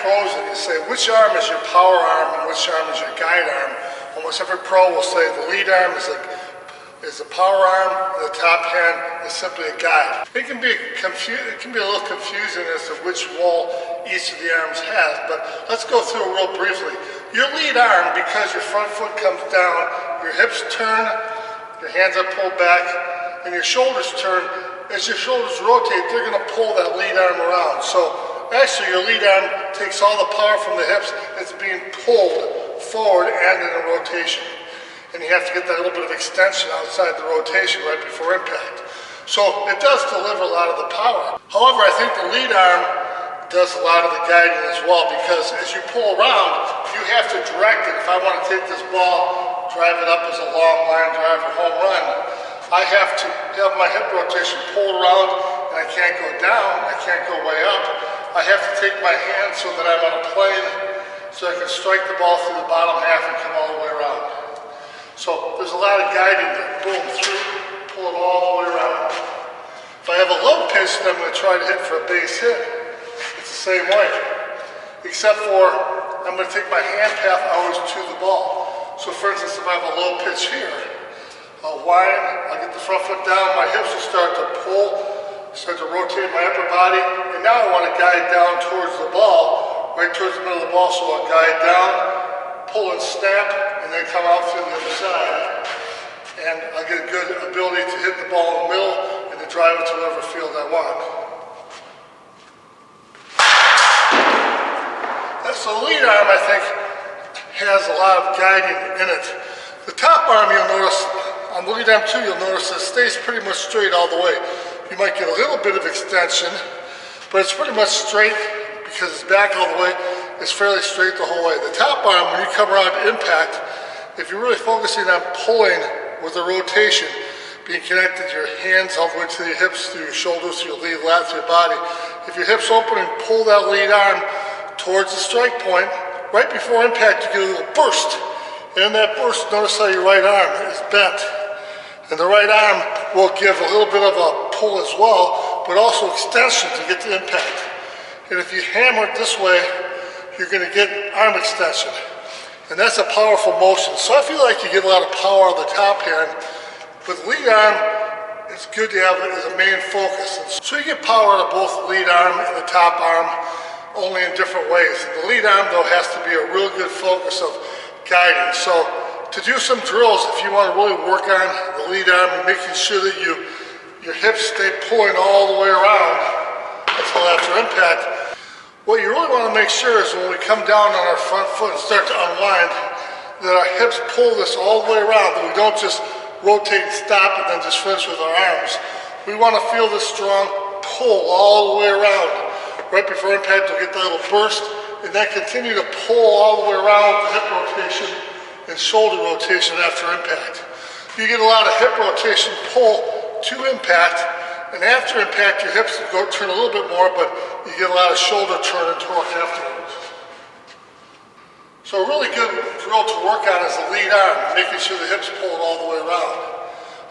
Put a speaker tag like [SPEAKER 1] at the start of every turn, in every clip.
[SPEAKER 1] pros and you say, which arm is your power arm and which arm is your guide arm? Almost every pro will say the lead arm is the power arm, and the top hand is simply a guide. It can be a little confusing as to which role each of the arms has, but let's go through it real briefly. Your lead arm, because your front foot comes down, your hips turn, your hands are pulled back, and your shoulders turn. As your shoulders rotate, they're going to pull that lead arm around. So actually your lead arm takes all the power from the hips. It's being pulled forward and in a rotation. And you have to get that little bit of extension outside the rotation right before impact. So it does deliver a lot of the power. However, I think the lead arm does a lot of the guiding as well, because as you pull around, you have to direct it. If I want to take this ball, drive it up as a long line drive or home run, I have to have my hip rotation pulled around, and I can't go down, I can't go way up. I have to take my hand so that I'm on a plane, so I can strike the ball through the bottom half and come all the way around. So there's a lot of guiding there. Boom, through, pull it all the way around. If I have a low pitch, then I'm going to try to hit for a base hit. It's the same way. Except for, I'm going to take my hand path always to the ball. So for instance, if I have a low pitch here, I'll wind, I'll get the front foot down, my hips will start to pull, start to rotate my upper body, and now I want to guide down towards the ball, right towards the middle of the ball, so I'll guide down, pull and snap, and then come out through the other side. And I'll get a good ability to hit the ball in the middle and to drive it to whatever field I want. So the lead arm, I think, has a lot of guiding in it. The top arm, you'll notice, on the lead arm too, you'll notice it stays pretty much straight all the way. You might get a little bit of extension, but it's pretty much straight because it's back all the way. It's fairly straight the whole way. The top arm, when you come around to impact, if you're really focusing on pulling with a rotation, being connected to your hands all the way to your hips, through your shoulders, through your lead lats, through your body. If your hips open and pull that lead arm towards the strike point, right before impact you get a little burst. And in that burst, notice how your right arm is bent. And the right arm will give a little bit of a pull as well, but also extension to get to impact. And if you hammer it this way, you're going to get arm extension. And that's a powerful motion. So I feel like you get a lot of power on the top hand. With lead arm, it's good to have it as a main focus. And so you get power out of both the lead arm and the top arm, only in different ways. And the lead arm, though, has to be a real good focus of guiding. So to do some drills, if you want to really work on the lead arm and making sure that your hips stay pulling all the way around until after impact, what you really want to make sure is when we come down on our front foot and start to unwind, that our hips pull this all the way around, that we don't just rotate and stop and then just finish with our arms. We want to feel this strong pull all the way around. Right before impact, we'll get that little burst, and then continue to pull all the way around with the hip rotation and shoulder rotation after impact. You get a lot of hip rotation pull to impact, and after impact your hips go turn a little bit more, but you get a lot of shoulder turn and torque afterwards. So a really good drill to work on is the lead arm, making sure the hips pull it all the way around.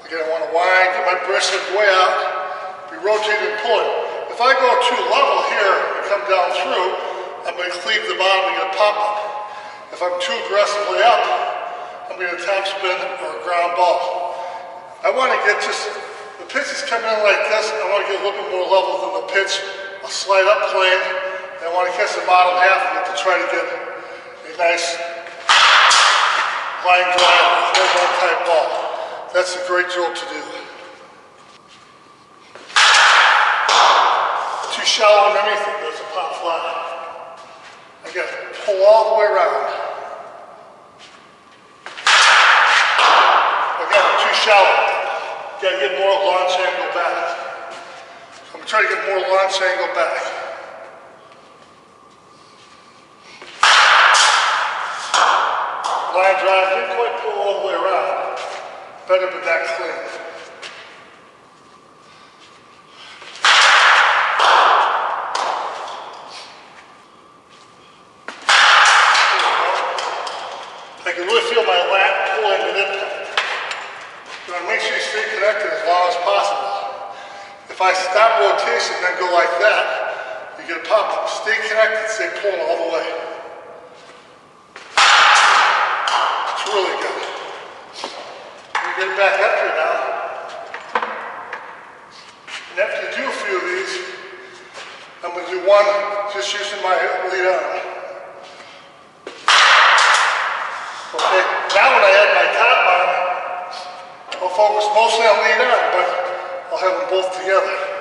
[SPEAKER 1] Again, I want to wind, get my breast hip way out, be rotating and pulling. If I go too level here and come down through, I'm going to cleave the bottom and get a pop-up. If I'm too aggressively up, I'm going to top spin or a ground ball. I want to get just, the pitch is coming in like this, I want to get a little bit more level than the pitch, a slide up plane, and I want to catch the bottom half of it to try to get a nice line drive, home run type ball. That's a great drill to do. Too shallow underneath it, there's a pop fly. Again, pull all the way around. Again, too shallow. You gotta get more launch angle back. So I'm gonna try to get more launch angle back. Line drive, didn't quite pull all the way around. Better than that clean. I can really feel my lat pulling with impact. You want to make sure you stay connected as long as possible. If I stop rotation and then go like that, you You get a pop, stay connected, stay pulling all the way. It's really good. You get it back up here now. And after you do a few of these, I'm going to do one just using my lead arm. Okay, now when I add my top arm, I'll focus mostly on lead arm, but I'll have them both together.